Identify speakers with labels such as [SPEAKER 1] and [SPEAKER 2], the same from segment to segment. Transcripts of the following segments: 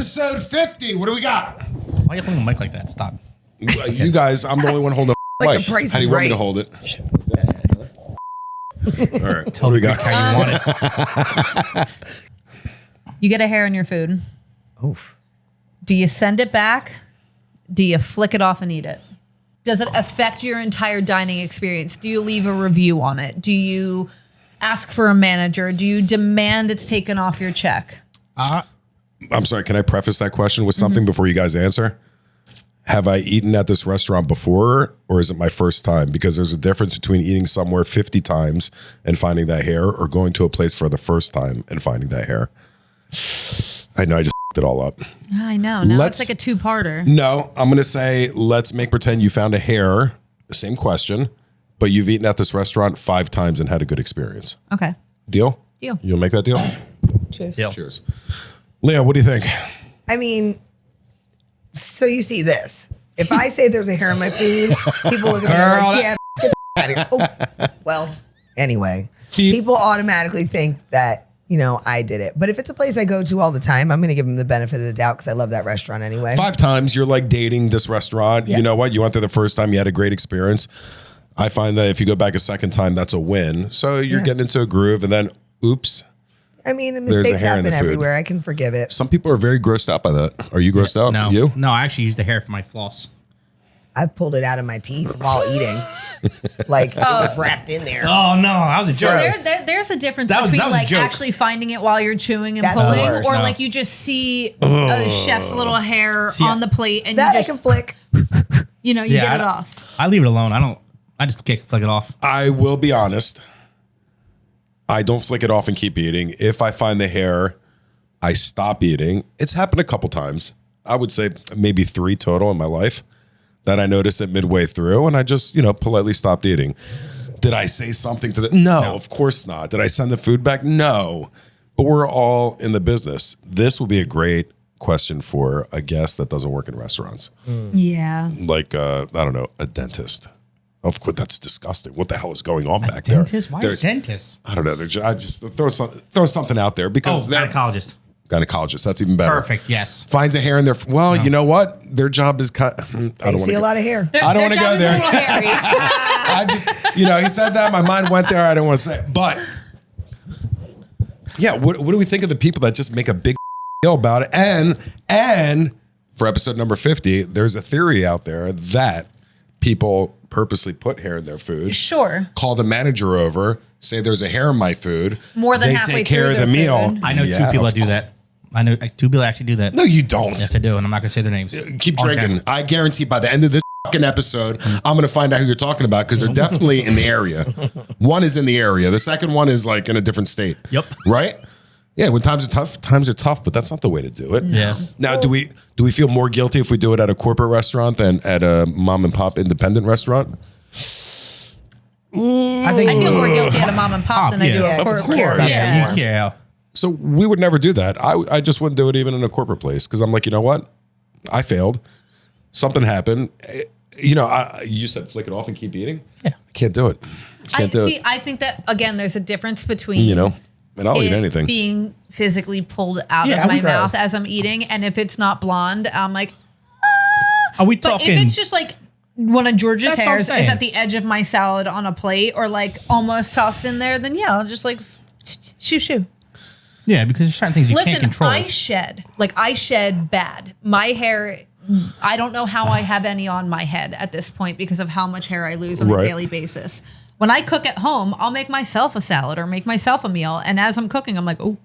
[SPEAKER 1] episode 50. What do we got?
[SPEAKER 2] Why are you holding a mic like that? Stop.
[SPEAKER 1] You guys, I'm the only one holding the
[SPEAKER 3] Like
[SPEAKER 1] mic.
[SPEAKER 3] the Price
[SPEAKER 1] How do
[SPEAKER 3] is
[SPEAKER 1] you want me
[SPEAKER 3] Right.
[SPEAKER 1] to hold it? All right.
[SPEAKER 2] Tell
[SPEAKER 1] What do
[SPEAKER 2] me
[SPEAKER 1] we got?
[SPEAKER 2] how you want it.
[SPEAKER 4] You get a hair in your food.
[SPEAKER 3] Oof.
[SPEAKER 4] Do you send it back? Do you flick it off and eat it? Does it affect your entire dining experience? Do you leave a review on it? Do you ask for a manager? Do you demand it's taken off your check?
[SPEAKER 1] I'm sorry. Can I preface that question with something before you guys answer? Have I eaten at this restaurant before, or is it my first time? Because there's a difference between eating somewhere 50 times and finding that hair, or going to a place for the first time and finding that hair. I know I just it all up.
[SPEAKER 4] I know. Now it's like a two-parter.
[SPEAKER 1] No, I'm going to say, let's make pretend you found a hair. Same question, but you've eaten at this restaurant 5 times and had a good experience.
[SPEAKER 4] Okay.
[SPEAKER 1] Deal?
[SPEAKER 4] Deal.
[SPEAKER 1] You'll make that deal?
[SPEAKER 4] Cheers.
[SPEAKER 2] Deal.
[SPEAKER 1] Cheers. Leah, what do you think?
[SPEAKER 3] I mean, so you see this. If I say there's a hair in my food, people look at me like, yeah, get the out of here. Oh, well, anyway, people automatically think that, you know, I did it. But if it's a place I go to all the time, I'm going to give them the benefit of the doubt because I love that restaurant anyway.
[SPEAKER 1] 5 times, you're like dating this restaurant.
[SPEAKER 3] Yeah.
[SPEAKER 1] You know what? You went there the first time, you had a great experience. I find that if you go back a second time, that's a win. So you're getting into a groove, and then, oops.
[SPEAKER 3] I mean,
[SPEAKER 1] There's a
[SPEAKER 3] mistakes
[SPEAKER 1] hair in
[SPEAKER 3] happen
[SPEAKER 1] the food.
[SPEAKER 3] everywhere. I can forgive it.
[SPEAKER 1] Some people are very grossed out by that. Are you grossed out?
[SPEAKER 2] No.
[SPEAKER 1] You?
[SPEAKER 2] No, I actually use the hair for my floss.
[SPEAKER 3] I pulled it out of my teeth while eating. Like it was wrapped in there.
[SPEAKER 2] Oh, no. I was a
[SPEAKER 4] So
[SPEAKER 2] jerk.
[SPEAKER 4] there's a difference
[SPEAKER 2] That was
[SPEAKER 4] between
[SPEAKER 2] a
[SPEAKER 4] like
[SPEAKER 2] joke.
[SPEAKER 4] actually finding it while you're chewing and
[SPEAKER 3] That's the
[SPEAKER 4] pulling,
[SPEAKER 3] worst.
[SPEAKER 4] or
[SPEAKER 2] No.
[SPEAKER 4] like you just see a chef's little hair
[SPEAKER 2] See,
[SPEAKER 4] on the plate and
[SPEAKER 3] That
[SPEAKER 4] you
[SPEAKER 3] I
[SPEAKER 4] just,
[SPEAKER 3] can flick.
[SPEAKER 4] you know, you get it off.
[SPEAKER 2] I leave it alone. I just can't flick it off.
[SPEAKER 1] I will be honest. I don't flick it off and keep eating. If I find the hair, I stop eating. It's happened a couple times. I would say maybe 3 total in my life that I noticed it midway through, and I just, you know, politely stopped eating. Did I say something to the? No, of course not. Did I send the food back? No. But we're all in the business. This will be a great question for a guest that doesn't work in restaurants.
[SPEAKER 4] Yeah.
[SPEAKER 1] Like, I don't know, a dentist. Of course, that's disgusting. What the hell is going on back
[SPEAKER 2] Dentist?
[SPEAKER 1] there?
[SPEAKER 2] Why a dentist?
[SPEAKER 1] I don't know. I just throw something out there because
[SPEAKER 2] Oh,
[SPEAKER 1] they're
[SPEAKER 2] gynecologist.
[SPEAKER 1] gynecologist. That's even better.
[SPEAKER 2] Perfect. Yes.
[SPEAKER 1] Finds a hair in their. Well, you know what? Their job is cut. I don't
[SPEAKER 3] I
[SPEAKER 1] want
[SPEAKER 3] see a lot of hair.
[SPEAKER 1] I don't want to go there.
[SPEAKER 4] A little hairy.
[SPEAKER 1] I just, you know, he said that. My mind went there. I didn't want to say it. But yeah, what do we think of the people that just make a big deal about it? And for episode number 50, there's a theory out there that people purposely put hair in their food.
[SPEAKER 4] Sure.
[SPEAKER 1] Call the manager over, say there's a hair in my food.
[SPEAKER 4] More than
[SPEAKER 1] they
[SPEAKER 4] halfway
[SPEAKER 1] take care
[SPEAKER 4] through
[SPEAKER 1] of the
[SPEAKER 4] their
[SPEAKER 1] meal.
[SPEAKER 4] food.
[SPEAKER 2] I know 2 people that do that. I know 2 people that actually do that.
[SPEAKER 1] No, you don't.
[SPEAKER 2] Yes, I do, and I'm not going to say their names.
[SPEAKER 1] Keep
[SPEAKER 2] On
[SPEAKER 1] drinking.
[SPEAKER 2] camera.
[SPEAKER 1] I guarantee by the end of this fucking episode, I'm going to find out who you're talking about because they're definitely in the area. One is in the area. The second one is like in a different state.
[SPEAKER 2] Yep.
[SPEAKER 1] Right? Yeah, when times are tough, but that's not the way to do it.
[SPEAKER 2] Yeah.
[SPEAKER 1] Now, do we feel more guilty if we do it at a corporate restaurant than at a mom and pop independent restaurant?
[SPEAKER 2] I think
[SPEAKER 4] I feel more guilty at a mom and pop than I do
[SPEAKER 2] yeah.
[SPEAKER 4] at a
[SPEAKER 3] Of
[SPEAKER 4] corporate.
[SPEAKER 3] course.
[SPEAKER 4] Yeah.
[SPEAKER 2] Yeah.
[SPEAKER 1] So we would never do that. I just wouldn't do it even in a corporate place because I'm like, you know what? I failed. Something happened. You know, you said flick it off and keep eating.
[SPEAKER 2] Yeah.
[SPEAKER 1] I can't do it.
[SPEAKER 4] I think that again, there's a difference between
[SPEAKER 1] You know, and I'll eat
[SPEAKER 4] it
[SPEAKER 1] anything.
[SPEAKER 4] being physically pulled out
[SPEAKER 3] Yeah,
[SPEAKER 4] of my
[SPEAKER 3] gross.
[SPEAKER 4] mouth as I'm eating, and if it's not blonde, I'm like.
[SPEAKER 2] Are we
[SPEAKER 4] But
[SPEAKER 2] talking?
[SPEAKER 4] if it's just like one of George's
[SPEAKER 2] That's what I'm
[SPEAKER 4] hairs is
[SPEAKER 2] saying.
[SPEAKER 4] at the edge of my salad on a plate, or like almost tossed in there, then yeah, I'll just like shoo.
[SPEAKER 2] yeah, because there's certain things you can't
[SPEAKER 4] Listen,
[SPEAKER 2] control.
[SPEAKER 4] I shed bad. My hair, I don't know how I have any on my head at this point because of how much hair I lose on
[SPEAKER 1] Right.
[SPEAKER 4] a daily basis. When I cook at home, I'll make myself a salad or make myself a meal. And as I'm cooking, I'm like, oh,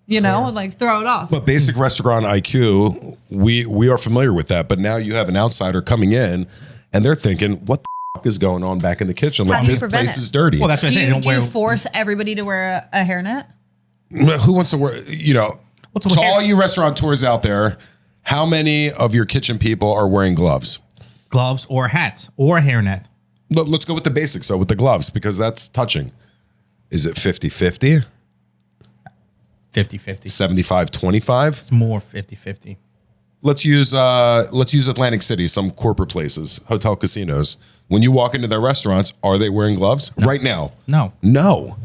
[SPEAKER 4] you know, like throw it off.
[SPEAKER 1] But basic restaurant IQ, we are familiar with that. But now you have an outsider coming in, and they're thinking, "What the f- is going on back in the kitchen?
[SPEAKER 4] How
[SPEAKER 1] Like
[SPEAKER 4] do you
[SPEAKER 1] this
[SPEAKER 4] prevent
[SPEAKER 1] place
[SPEAKER 4] it?
[SPEAKER 1] is dirty."
[SPEAKER 2] well, that's what
[SPEAKER 4] do
[SPEAKER 2] I say.
[SPEAKER 4] you,
[SPEAKER 2] Don't
[SPEAKER 4] do you
[SPEAKER 2] wear.
[SPEAKER 4] force everybody to wear a hairnet?
[SPEAKER 1] Who wants to wear? You know,
[SPEAKER 2] What's a
[SPEAKER 1] to
[SPEAKER 2] hair-
[SPEAKER 1] all you restaurateurs out there, how many of your kitchen people are wearing gloves?
[SPEAKER 2] Gloves or hats or a hairnet.
[SPEAKER 1] Let's go with the basics, though, with the gloves, because that's touching. Is it 50-50?
[SPEAKER 2] 50-50.
[SPEAKER 1] 75-25?
[SPEAKER 2] It's more 50-50.
[SPEAKER 1] Let's use Atlantic City, some corporate places, hotel casinos. When you walk into their restaurants, are they wearing gloves right now?
[SPEAKER 2] No.
[SPEAKER 1] No.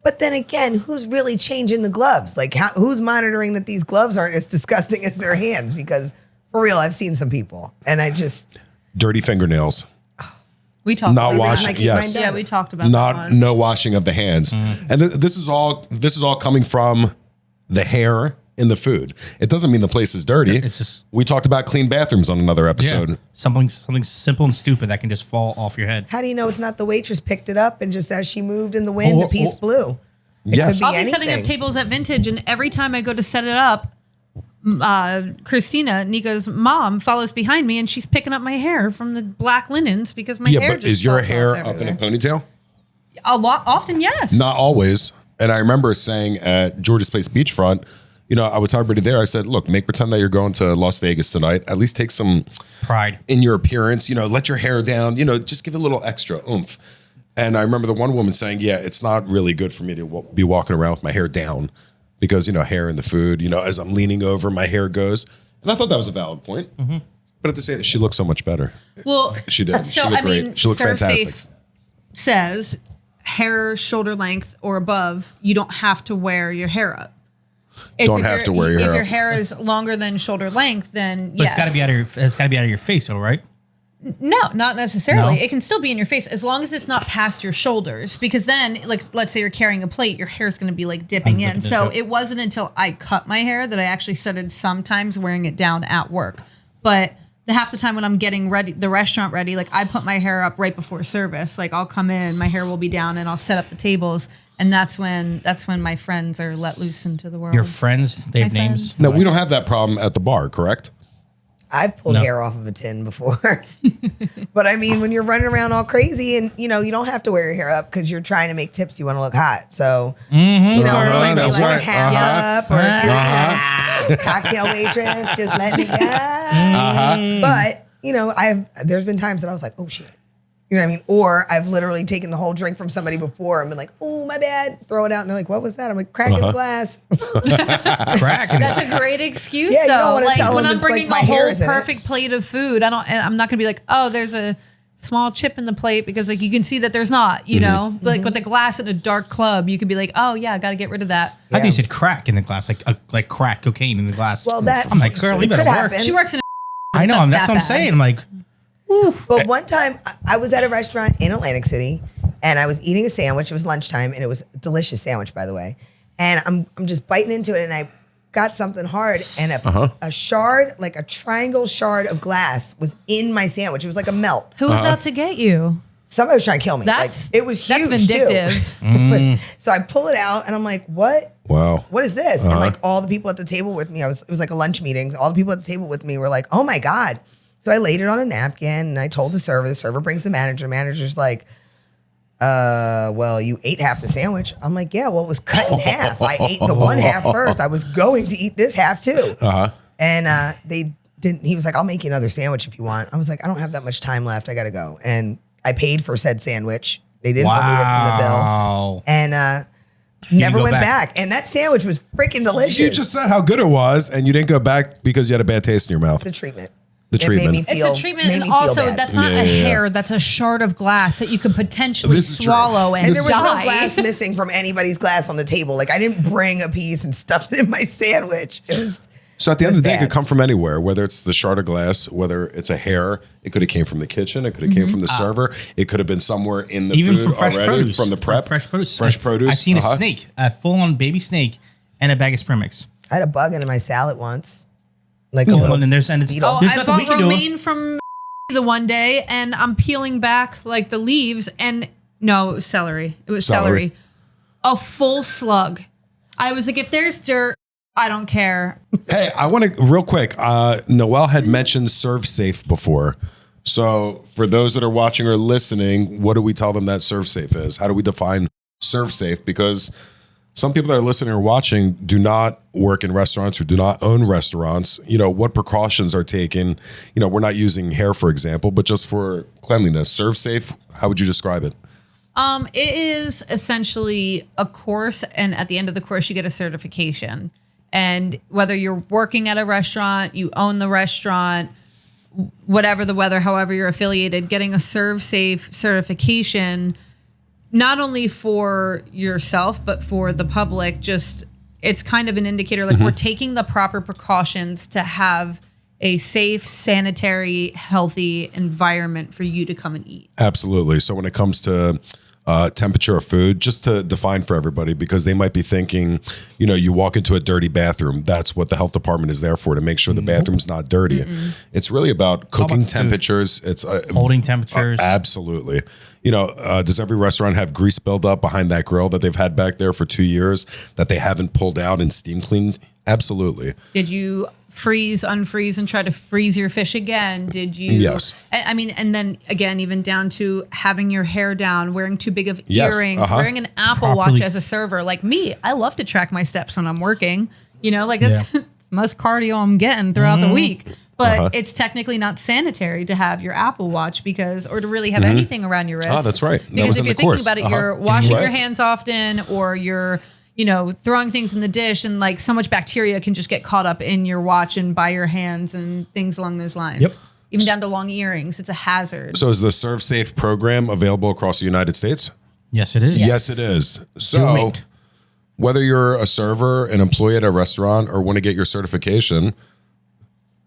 [SPEAKER 3] But then again, who's really changing the gloves? Like, who's monitoring that these gloves aren't as disgusting as their hands? Because for real, I've seen some people, and I just
[SPEAKER 1] Dirty fingernails.
[SPEAKER 4] We talked
[SPEAKER 1] Not
[SPEAKER 4] about
[SPEAKER 1] washing.
[SPEAKER 4] that.
[SPEAKER 1] Yes.
[SPEAKER 4] Yeah, we talked about that
[SPEAKER 1] Not
[SPEAKER 4] once.
[SPEAKER 1] no washing of the hands. And this is all coming from the hair in the food. It doesn't mean the place is dirty.
[SPEAKER 2] It's just-
[SPEAKER 1] we talked about clean bathrooms on another episode.
[SPEAKER 2] Yeah. Something simple and stupid that can just fall off your head.
[SPEAKER 3] how do you know it's not the waitress picked it up and just as she moved in the wind, a piece blew? It
[SPEAKER 1] Yes.
[SPEAKER 3] could be
[SPEAKER 4] I'll be setting
[SPEAKER 3] anything.
[SPEAKER 4] up tables at Vintage, and every time I go to set it up, Christina, Nico's mom, follows behind me, and she's picking up my hair from the black linens because my
[SPEAKER 1] Yeah,
[SPEAKER 4] hair
[SPEAKER 1] but
[SPEAKER 4] just
[SPEAKER 1] is your
[SPEAKER 4] falls
[SPEAKER 1] hair
[SPEAKER 4] off
[SPEAKER 1] up in a
[SPEAKER 4] everywhere.
[SPEAKER 1] ponytail?
[SPEAKER 4] A lot, often, yes.
[SPEAKER 1] Not always. And I remember saying at George's Place Beachfront, I would tell everybody there, I said, look, make pretend that you're going to Las Vegas tonight. At least take some
[SPEAKER 2] Pride.
[SPEAKER 1] in your appearance, let your hair down, just give it a little extra oomph. And I remember the one woman saying, yeah, it's not really good for me to be walking around with my hair down because, hair in the food, as I'm leaning over, my hair goes. And I thought that was a valid point. But at the same time, she looked so much better.
[SPEAKER 4] Well,
[SPEAKER 1] She did.
[SPEAKER 4] So,
[SPEAKER 1] She looked
[SPEAKER 4] I mean,
[SPEAKER 1] great. She looked
[SPEAKER 4] Serve
[SPEAKER 1] fantastic.
[SPEAKER 4] Safe says hair shoulder length or above, you don't have to wear your hair up.
[SPEAKER 1] Don't have to wear your hair
[SPEAKER 4] If your
[SPEAKER 1] up.
[SPEAKER 4] hair is longer than shoulder length, then
[SPEAKER 2] But
[SPEAKER 4] yes.
[SPEAKER 2] it's got to be out of your face, though, right?
[SPEAKER 4] No, not necessarily.
[SPEAKER 2] No?
[SPEAKER 4] It can still be in your face as long as it's not past your shoulders. Because then, like, let's say you're carrying a plate, your hair's going to be like dipping in. So it wasn't until I cut my hair that I actually started sometimes wearing it down at work. But half the time when I'm getting ready, the restaurant ready, like I put my hair up right before service. Like I'll come in, my hair will be down, and I'll set up the tables. And that's when my friends are let loose into the world.
[SPEAKER 2] Your friends, they have
[SPEAKER 4] My
[SPEAKER 2] names.
[SPEAKER 4] friends.
[SPEAKER 1] No, we don't have that problem at the bar, correct?
[SPEAKER 3] I've pulled
[SPEAKER 2] No.
[SPEAKER 3] hair off of a tin before. But I mean, when you're running around all crazy and, you don't have to wear your hair up because you're trying to make tips, you want to look hot. So, or like,
[SPEAKER 1] that's
[SPEAKER 3] like
[SPEAKER 1] right.
[SPEAKER 3] a hat up or if you're a cocktail waitress, just letting it go. But, there's been times that I was like, oh shit. You know what I mean? Or I've literally taken the whole drink from somebody before and been like, oh, my bad. Throw it out. And they're like, what was that? I'm like, cracking the glass.
[SPEAKER 2] Crack.
[SPEAKER 4] That's a great excuse,
[SPEAKER 3] Yeah, you don't
[SPEAKER 4] though.
[SPEAKER 3] wanna
[SPEAKER 4] Like
[SPEAKER 3] tell
[SPEAKER 4] when
[SPEAKER 3] them
[SPEAKER 4] I'm
[SPEAKER 3] it's like
[SPEAKER 4] bringing
[SPEAKER 3] my
[SPEAKER 4] a
[SPEAKER 3] hair
[SPEAKER 4] whole
[SPEAKER 3] is in it.
[SPEAKER 4] perfect plate of food, I'm not gonna be like, oh, there's a small chip in the plate because like you can see that there's not, you know, like with a glass in a dark club, you could be like, oh yeah, I got to get rid of that.
[SPEAKER 2] I think you said crack in the glass, like crack cocaine in the glass.
[SPEAKER 3] Well, that
[SPEAKER 2] I'm like, girl, you
[SPEAKER 3] it
[SPEAKER 2] better
[SPEAKER 3] could
[SPEAKER 2] work.
[SPEAKER 3] happen.
[SPEAKER 4] She works in.
[SPEAKER 2] I know.
[SPEAKER 4] not
[SPEAKER 2] That's
[SPEAKER 4] that
[SPEAKER 2] what I'm
[SPEAKER 4] bad.
[SPEAKER 2] saying. I'm like,
[SPEAKER 3] But one time I was at a restaurant in Atlantic City and I was eating a sandwich. It was lunchtime and it was a delicious sandwich, by the way. And I'm just biting into it and I got something hard and a shard, like a triangle shard of glass was in my sandwich. It was like a melt.
[SPEAKER 4] Who was out to get you?
[SPEAKER 3] Somebody was trying to kill me.
[SPEAKER 4] That's
[SPEAKER 3] like, it was huge
[SPEAKER 4] that's vindictive.
[SPEAKER 3] too. So I pull it out and I'm like, what?
[SPEAKER 1] Wow.
[SPEAKER 3] What is this? And like all the people at the table with me, it was like a lunch meeting. All the people at the table with me were like, oh my God. So I laid it on a napkin and I told the server brings the manager. Manager's like, well, you ate half the sandwich. I'm like, yeah, well, it was cut in half. I ate the one half first. I was going to eat this half too. And they didn't, he was like, I'll make you another sandwich if you want. I was like, I don't have that much time left. I got to go. And I paid for said sandwich. They didn't remove it from the bill.
[SPEAKER 2] wow.
[SPEAKER 3] And never
[SPEAKER 2] go
[SPEAKER 3] went
[SPEAKER 2] back.
[SPEAKER 3] back. And that sandwich was freaking delicious.
[SPEAKER 1] You just said how good it was, and you didn't go back because you had a bad taste in your mouth.
[SPEAKER 3] the treatment.
[SPEAKER 1] The
[SPEAKER 3] It made
[SPEAKER 1] treatment.
[SPEAKER 3] me
[SPEAKER 4] It's
[SPEAKER 3] feel-
[SPEAKER 4] a treatment,
[SPEAKER 3] made
[SPEAKER 4] and
[SPEAKER 3] me feel
[SPEAKER 4] also
[SPEAKER 3] bad.
[SPEAKER 4] that's not
[SPEAKER 1] Yeah,
[SPEAKER 4] a
[SPEAKER 1] yeah, yeah.
[SPEAKER 4] hair. That's a shard of glass that you could potentially
[SPEAKER 1] This is true.
[SPEAKER 4] swallow and
[SPEAKER 3] And there was
[SPEAKER 4] die.
[SPEAKER 3] no glass missing from anybody's glass on the table. Like I didn't bring a piece and stuff it in my sandwich. It was
[SPEAKER 1] So at the end of the day, it
[SPEAKER 3] bad.
[SPEAKER 1] could come from anywhere, whether it's the shard of glass, whether it's a hair. It could have came from the kitchen. It could have came from the server. It could have been somewhere in the
[SPEAKER 2] Even
[SPEAKER 1] food
[SPEAKER 2] from fresh
[SPEAKER 1] already,
[SPEAKER 2] produce.
[SPEAKER 1] from the prep.
[SPEAKER 2] Fresh produce.
[SPEAKER 1] Fresh produce.
[SPEAKER 2] I've seen a snake, a full-on baby snake, and a bag of spring mix.
[SPEAKER 3] I had a bug in my salad once. Like a
[SPEAKER 2] Well,
[SPEAKER 3] little
[SPEAKER 2] and there's
[SPEAKER 3] beetle.
[SPEAKER 4] Oh,
[SPEAKER 2] there's
[SPEAKER 4] I
[SPEAKER 2] nothing we
[SPEAKER 4] bought
[SPEAKER 2] can do.
[SPEAKER 4] romaine from the one day, and I'm peeling back like the leaves, and no, it was celery. It was
[SPEAKER 1] Celery.
[SPEAKER 4] celery. A full slug. I was like, if there's dirt, I don't care.
[SPEAKER 1] Hey, I want to real quick. Noelle had mentioned Serve Safe before. So for those that are watching or listening, what do we tell them that Serve Safe is? How do we define Serve Safe? Because some people that are listening or watching do not work in restaurants or do not own restaurants. You know, what precautions are taken? You know, we're not using hair, for example, but just for cleanliness. Serve Safe, how would you describe it?
[SPEAKER 4] It is essentially a course, and at the end of the course, you get a certification. And whether you're working at a restaurant, you own the restaurant, whatever the weather, however you're affiliated, getting a Serve Safe certification not only for yourself, but for the public, just it's kind of an indicator like we're taking the proper precautions to have a safe, sanitary, healthy environment for you to come and eat.
[SPEAKER 1] Absolutely. So when it comes to temperature of food, just to define for everybody, because they might be thinking, you walk into a dirty bathroom. That's what the health department is there for, to make sure the bathroom's not dirty. It's really about cooking
[SPEAKER 2] about
[SPEAKER 1] temperatures. It's
[SPEAKER 2] Holding temperatures.
[SPEAKER 1] Absolutely. Does every restaurant have grease buildup behind that grill that they've had back there for 2 years that they haven't pulled out and steam cleaned? Absolutely.
[SPEAKER 4] Did you freeze, unfreeze, and try to freeze your fish again? Did you?
[SPEAKER 1] Yes.
[SPEAKER 4] I mean, and then again, even down to having your hair down, wearing too big of
[SPEAKER 1] Yes,
[SPEAKER 4] earrings, wearing an Apple Watch as a server. Like me, I love to track my steps when I'm working. That's it's the most cardio I'm getting throughout the week. But it's technically not sanitary to have your Apple Watch or to really have anything around your wrist.
[SPEAKER 1] Oh, that's right. That
[SPEAKER 4] Because
[SPEAKER 1] was
[SPEAKER 4] if
[SPEAKER 1] in
[SPEAKER 4] you're
[SPEAKER 1] the
[SPEAKER 4] thinking
[SPEAKER 1] course.
[SPEAKER 4] about it, you're washing
[SPEAKER 1] Right.
[SPEAKER 4] your hands often, or you're throwing things in the dish, and like so much bacteria can just get caught up in your watch and by your hands and things along those lines.
[SPEAKER 2] Yep.
[SPEAKER 4] Even down to long earrings. It's a hazard.
[SPEAKER 1] So is the Serve Safe program available across the United States?
[SPEAKER 2] Yes, it is.
[SPEAKER 1] Yes, it is. So
[SPEAKER 2] Do it.
[SPEAKER 1] whether you're a server, an employee at a restaurant, or want to get your certification,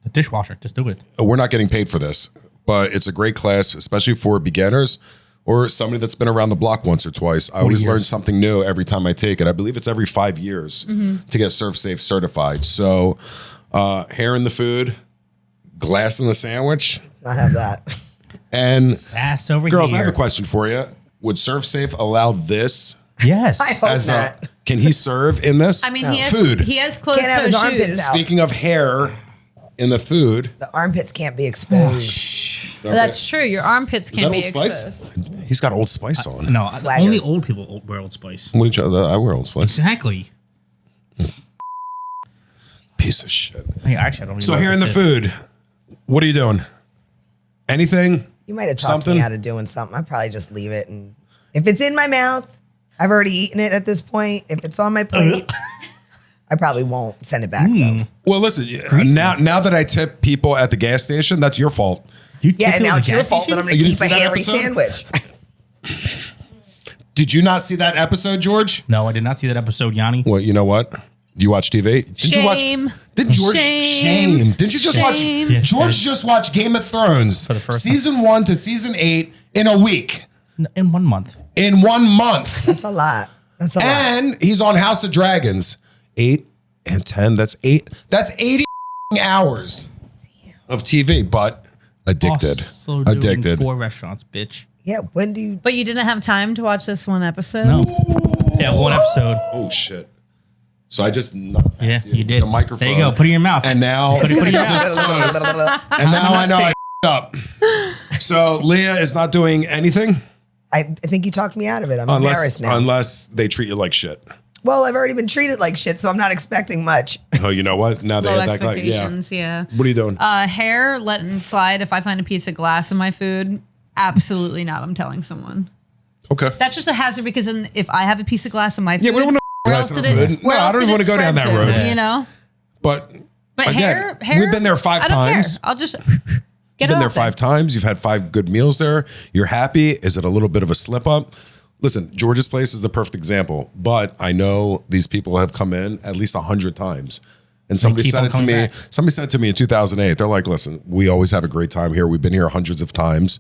[SPEAKER 2] The dishwasher. Just do it.
[SPEAKER 1] we're not getting paid for this, but it's a great class, especially for beginners or somebody that's been around the block once or twice. I always learn something new every time I take it. I believe it's every 5 years to get Serve Safe certified. So hair in the food, glass in the sandwich.
[SPEAKER 3] I have that.
[SPEAKER 1] And
[SPEAKER 2] Sass over
[SPEAKER 1] girls, I
[SPEAKER 2] here.
[SPEAKER 1] have a question for you. Would Serve Safe allow this
[SPEAKER 2] Yes.
[SPEAKER 3] I hope
[SPEAKER 1] as
[SPEAKER 3] not.
[SPEAKER 1] can he serve in this?
[SPEAKER 4] I mean, he has
[SPEAKER 1] food.
[SPEAKER 4] He has closed
[SPEAKER 3] Can't have his
[SPEAKER 4] toe
[SPEAKER 3] armpits
[SPEAKER 4] shoes.
[SPEAKER 3] out.
[SPEAKER 1] Speaking of hair in the food,
[SPEAKER 3] The armpits can't be exposed.
[SPEAKER 4] That's true. Your armpits
[SPEAKER 1] is
[SPEAKER 4] can't
[SPEAKER 1] that
[SPEAKER 4] be
[SPEAKER 1] Old Spice?
[SPEAKER 4] exposed.
[SPEAKER 1] He's got Old Spice on.
[SPEAKER 2] No,
[SPEAKER 3] Swagger.
[SPEAKER 2] only old people wear Old Spice.
[SPEAKER 1] What did you, I wear Old Spice.
[SPEAKER 2] Exactly.
[SPEAKER 1] Piece of shit.
[SPEAKER 2] Hey, actually, I don't even
[SPEAKER 1] So
[SPEAKER 2] know
[SPEAKER 1] here
[SPEAKER 2] what
[SPEAKER 1] in the
[SPEAKER 2] this is.
[SPEAKER 1] food, what are you doing? Anything?
[SPEAKER 3] You might have talked
[SPEAKER 1] Something?
[SPEAKER 3] me out of doing something. I'd probably just leave it. And if it's in my mouth, I've already eaten it at this point. If it's on my plate, I probably won't send it back though.
[SPEAKER 1] Well, listen. Now that I tip people at the gas station, that's your fault.
[SPEAKER 2] You
[SPEAKER 3] Yeah,
[SPEAKER 2] tip
[SPEAKER 3] and
[SPEAKER 2] it
[SPEAKER 3] now
[SPEAKER 2] with
[SPEAKER 3] it's your
[SPEAKER 2] gas
[SPEAKER 3] fault that
[SPEAKER 2] station?
[SPEAKER 3] I'm going
[SPEAKER 1] You
[SPEAKER 3] to
[SPEAKER 1] didn't
[SPEAKER 3] keep a
[SPEAKER 1] see that
[SPEAKER 3] hairy
[SPEAKER 1] episode?
[SPEAKER 3] sandwich.
[SPEAKER 1] Did you not see that episode, George?
[SPEAKER 2] No, I did not see that episode, Yanni.
[SPEAKER 1] Well, you know what? Do you watch TV? Did you watch?
[SPEAKER 4] Shame.
[SPEAKER 1] Did George?
[SPEAKER 4] Shame.
[SPEAKER 1] Didn't you just watch?
[SPEAKER 4] Shame.
[SPEAKER 2] Yes,
[SPEAKER 1] George
[SPEAKER 2] yes.
[SPEAKER 1] just watched Game of Thrones
[SPEAKER 2] the first
[SPEAKER 1] season 1 to season 8 in a week,
[SPEAKER 2] In 1 month.
[SPEAKER 1] in 1 month,
[SPEAKER 3] That's a lot. That's a lot.
[SPEAKER 1] and he's on House of Dragons 8 and 10. That's 8. That's 80 hours of TV, but addicted.
[SPEAKER 2] Also doing
[SPEAKER 1] Addicted.
[SPEAKER 2] 4 restaurants, bitch.
[SPEAKER 3] Yeah, when do you?
[SPEAKER 4] But you didn't have time to watch this one episode?
[SPEAKER 2] No. Yeah, 1 episode.
[SPEAKER 1] Oh shit! So I just knocked
[SPEAKER 2] Yeah, you did.
[SPEAKER 1] the microphone.
[SPEAKER 2] There you go. Put it in your mouth.
[SPEAKER 1] And now,
[SPEAKER 2] Put it in your mouth.
[SPEAKER 1] and now I know I up. So Leah is not doing anything
[SPEAKER 3] I think you talked me out of it. I'm embarrassed now.
[SPEAKER 1] unless they treat you like shit.
[SPEAKER 3] Well, I've already been treated like shit, so I'm not expecting much.
[SPEAKER 1] Oh, you know what? Now they
[SPEAKER 4] Low
[SPEAKER 1] have that like, yeah.
[SPEAKER 4] expectations, yeah.
[SPEAKER 1] What are you doing?
[SPEAKER 4] Hair, letting slide if I find a piece of glass in my food. Absolutely not. I'm telling someone.
[SPEAKER 1] Okay.
[SPEAKER 4] That's just a hazard because then if I have a piece of glass in my food,
[SPEAKER 1] Yeah, we don't want
[SPEAKER 4] where
[SPEAKER 1] glass
[SPEAKER 4] else
[SPEAKER 1] in
[SPEAKER 4] did
[SPEAKER 1] our
[SPEAKER 4] it?
[SPEAKER 1] food.
[SPEAKER 4] Where
[SPEAKER 1] No, I
[SPEAKER 4] else
[SPEAKER 1] don't
[SPEAKER 4] did
[SPEAKER 1] even
[SPEAKER 4] it
[SPEAKER 1] wanna go down
[SPEAKER 4] spread
[SPEAKER 1] that
[SPEAKER 4] to,
[SPEAKER 1] road.
[SPEAKER 2] Yeah.
[SPEAKER 4] You know,
[SPEAKER 1] But
[SPEAKER 4] but
[SPEAKER 1] again,
[SPEAKER 4] hair.
[SPEAKER 1] we've been there 5
[SPEAKER 4] I don't
[SPEAKER 1] times.
[SPEAKER 4] care. I'll just
[SPEAKER 1] Been
[SPEAKER 4] get
[SPEAKER 1] there
[SPEAKER 4] off it.
[SPEAKER 1] 5 times. You've had 5 good meals there. You're happy. Is it a little bit of a slip up? Listen, George's Place is the perfect example, but I know these people have come in at least 100 times. And somebody
[SPEAKER 2] keep
[SPEAKER 1] said
[SPEAKER 2] on
[SPEAKER 1] it to
[SPEAKER 2] coming
[SPEAKER 1] me.
[SPEAKER 2] back.
[SPEAKER 1] Somebody said it to me in 2008. They're like, "Listen, we always have a great time here. We've been here hundreds of times.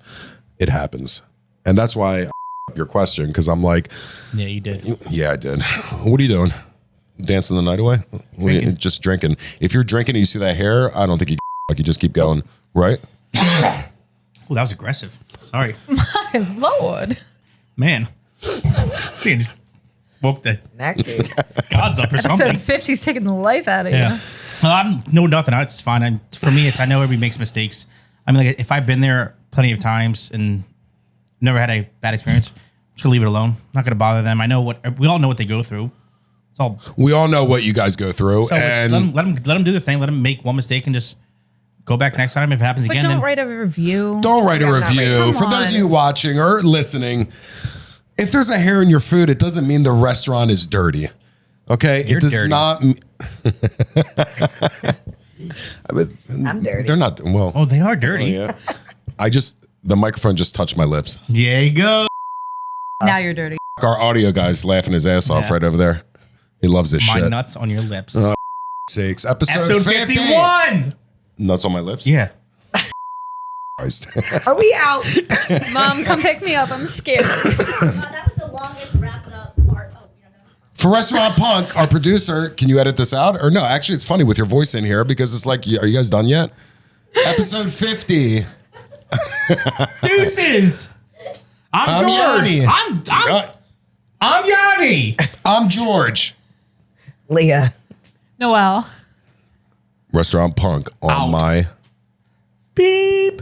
[SPEAKER 1] It happens." And that's why I your question, because I'm like,
[SPEAKER 2] Yeah, you did.
[SPEAKER 1] yeah, I did. What are you doing? Dancing the night away? What are you-
[SPEAKER 2] Drinking.
[SPEAKER 1] just drinking. If you're drinking and you see that hair, I don't think you like you just keep going, right?
[SPEAKER 2] Oh, that was aggressive. Sorry.
[SPEAKER 4] Lord.
[SPEAKER 2] Man. You just woke the
[SPEAKER 3] Neck, dude.
[SPEAKER 2] gods up or
[SPEAKER 4] So
[SPEAKER 2] something.
[SPEAKER 4] 50's taking the life out of you.
[SPEAKER 2] Yeah. Well, I'm no nothing. It's fine. For me, I know everybody makes mistakes. I mean, like, if I've been there plenty of times and never had a bad experience, I'm just gonna leave it alone. I'm not gonna bother them. I know we all know what they go through. It's all.
[SPEAKER 1] We all know what you guys go through,
[SPEAKER 2] So it's-
[SPEAKER 1] and
[SPEAKER 2] let them do the thing. Let them make one mistake and just go back next time if it happens
[SPEAKER 4] But
[SPEAKER 2] again.
[SPEAKER 4] don't
[SPEAKER 2] then
[SPEAKER 4] write a review.
[SPEAKER 1] don't write a
[SPEAKER 3] Yeah, not
[SPEAKER 1] review.
[SPEAKER 3] right.
[SPEAKER 1] For
[SPEAKER 4] Come
[SPEAKER 1] those of
[SPEAKER 4] on.
[SPEAKER 1] you watching or listening, if there's a hair in your food, it doesn't mean the restaurant is dirty. Okay,
[SPEAKER 2] You're
[SPEAKER 1] it does
[SPEAKER 2] dirty.
[SPEAKER 1] not. I mean,
[SPEAKER 3] I'm dirty.
[SPEAKER 1] they're not. Well,
[SPEAKER 2] Oh, they are dirty.
[SPEAKER 1] yeah. The microphone just touched my lips.
[SPEAKER 2] Yeah, you go.
[SPEAKER 4] Now you're dirty.
[SPEAKER 1] Our audio guy's laughing his ass off
[SPEAKER 2] Yeah.
[SPEAKER 1] right over there. He loves this
[SPEAKER 2] My
[SPEAKER 1] shit.
[SPEAKER 2] nuts on your lips.
[SPEAKER 1] Sakes. Episode
[SPEAKER 2] Episode
[SPEAKER 1] 50.
[SPEAKER 2] 51.
[SPEAKER 1] Nuts on my lips?
[SPEAKER 2] Yeah.
[SPEAKER 1] Christ.
[SPEAKER 3] Are we out?
[SPEAKER 4] Mom, come pick me up. I'm scared.
[SPEAKER 5] That was the longest wrapped up part. Oh, you don't know.
[SPEAKER 1] For Restaurant Punk, our producer, can you edit this out? Or no, actually, it's funny with your voice in here because it's like, are you guys done yet? Episode 50.
[SPEAKER 2] Deuces. I'm George.
[SPEAKER 1] Yianni.
[SPEAKER 2] I'm Yianni.
[SPEAKER 1] I'm George.
[SPEAKER 3] Leah.
[SPEAKER 4] Noelle.
[SPEAKER 1] Restaurant Punk on
[SPEAKER 2] Out.
[SPEAKER 1] my
[SPEAKER 2] Beep.